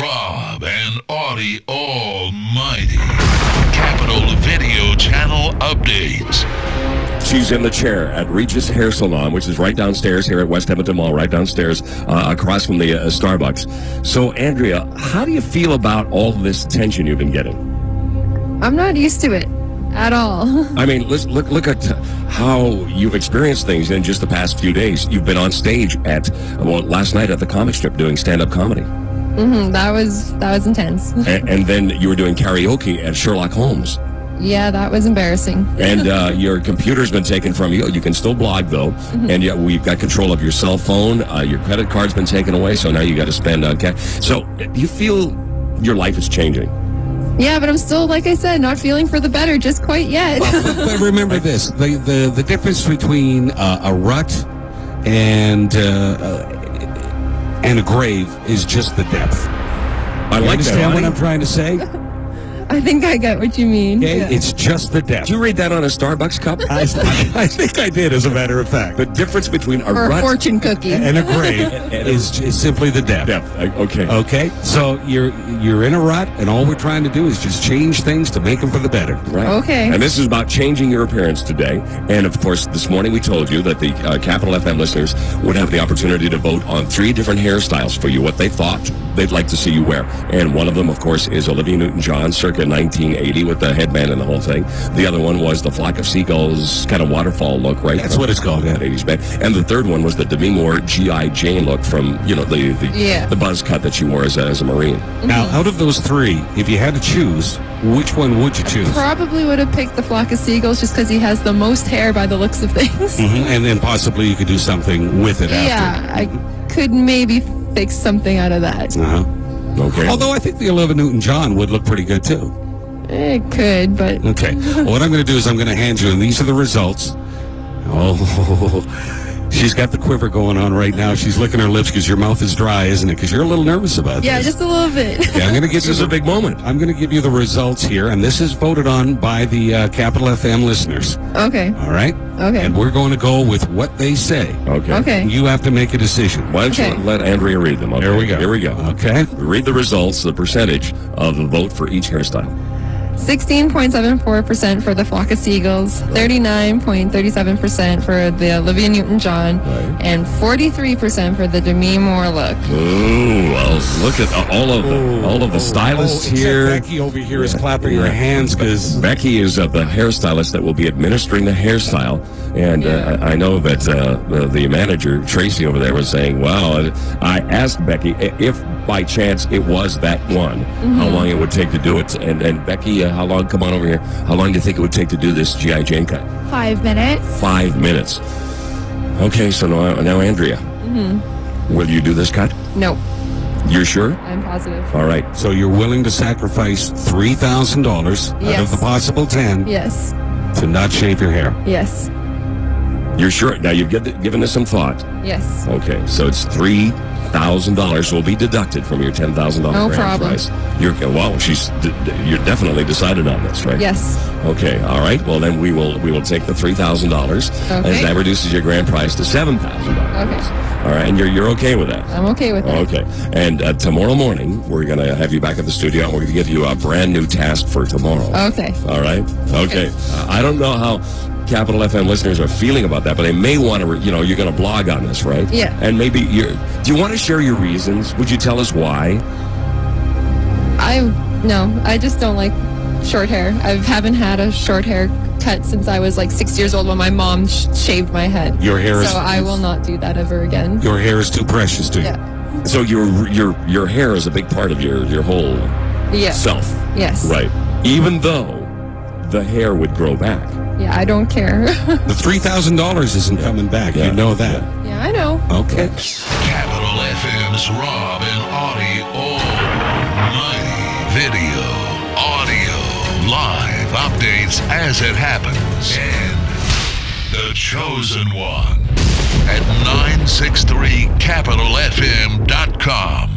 Rob and Audie Almighty. Capital Video Channel updates. She's in the chair at Regis Hair Salon, which is right downstairs here at West Edmonton Mall, right downstairs across from the Starbucks. So, Andrea, how do you feel about all this tension you've been getting? I'm not used to it at all. I mean, look at how you've experienced things in just the past few days. You've been on stage at, last night at the comic strip doing stand-up comedy. That was intense. and then you were doing karaoke at Sherlock Holmes. Yeah, that was embarrassing. And your computer's been taken from you. You can still blog, though. And yet we've got control of your cell phone. Your credit card's been taken away, so now you got to spend on cash. So do you feel your life is changing? Yeah, but I'm still, like I said, not feeling for the better just quite yet. But remember this, the difference between a rut and a grave is just the depth. I like that. Understand what I'm trying to say? I think I get what you mean. Okay, Yeah. it's just the depth. Did you read that on a Starbucks cup? I think I did, as a matter of fact. The difference between a Or a rut fortune cookie. And a grave is simply the depth. Okay. Okay, so you're in a rut, and all we're trying to do is just change things to make them for the better. Right. Okay. And this is about changing your appearance today. And, of course, this morning we told you that the Capital FM listeners would have the opportunity to vote on 3 different hairstyles for you, what they thought they'd like to see you wear. And one of them, of course, is Olivia Newton-John, circa 1980, with the headband and the whole thing. The other one was the Flock of Seagulls kind of waterfall look, right? That's what it's called, yeah. That 80s band. And the third one was the Demi Moore G.I. Jane look from, the buzz cut that she wore as a Marine. Now, out of those 3, if you had to choose, which one would you choose? Probably would have picked the Flock of Seagulls just because he has the most hair by the looks of things. And then possibly you could do something with it after. Yeah, I could maybe fix something out of that. Okay. Although I think the Olivia Newton-John would look pretty good, too. It could, but... Okay. Well, what I'm going to do is I'm going to hand you, and these are the results. Oh, she's got the quiver going on right now. She's licking her lips because your mouth is dry, isn't it? Because you're a little nervous about Yeah, this. just a little bit. Okay, I'm going to give This is a big moment. I'm going to give you the results here, and this is voted on by the Capital FM listeners. Okay. All right? Okay. And we're going to go with what they say. Okay. Okay. You have to make a decision. Why don't you Okay. let Andrea read them? Okay. Here we go. Here we go. Okay. Read the results, the percentage of the vote for each hairstyle. 16.74% for the Flock of Seagulls, 39.37% for the Olivia Newton-John, Right. and 43% for the Demi Moore look. Ooh, well, look at all of the stylists except here. Becky over here is clapping her hands because... Becky is the hairstylist that will be administering the hairstyle, and I know that the manager Tracy over there was saying, "Wow." I asked Becky if by chance it was that one, how long it would take to do it, and Becky, how long? Come on over here. How long do you think it would take to do this G.I. Jane cut? 5 minutes. 5 minutes. Okay, so now Andrea, will you do this cut? No, You're sure? I'm positive. All right. So you're willing to sacrifice $3,000 out of Yes. the possible 10 Yes, to not shave your hair. yes, You're sure? Now you've given this some thought. yes. Okay, so it's $3,000 will be deducted from your $10,000 No grand problem. prize. You're you're definitely decided on this, right? Yes. Okay. All right. Well, then we will take the $3,000, and Okay. that reduces your grand prize to $7,000. Okay. All right, and you're okay with that? I'm okay with that. Okay. And tomorrow morning we're gonna have you back at the studio, and we're gonna give you a brand new task for tomorrow. Okay. All right. Okay. I don't know how Capital FM listeners are feeling about that, but they may want to, you're going to blog on this, right? Yeah. And maybe do you want to share your reasons? Would you tell us why? No, I just don't like short hair. I haven't had a short hair cut since I was like 6 years old when my mom shaved my head. Your hair is... So I will not do that ever again. Your hair is too precious to you. Yeah. So your hair is a big part of your whole Yeah. self. Yes. Right. Even though the hair would grow back. Yeah, I don't care. The $3,000 isn't coming back. Yeah. You know that. Yeah, I know. Okay. Capital FM's Rob and Audie Almighty. Video, audio, live updates as it happens. And the chosen one at 963capitalfm.com.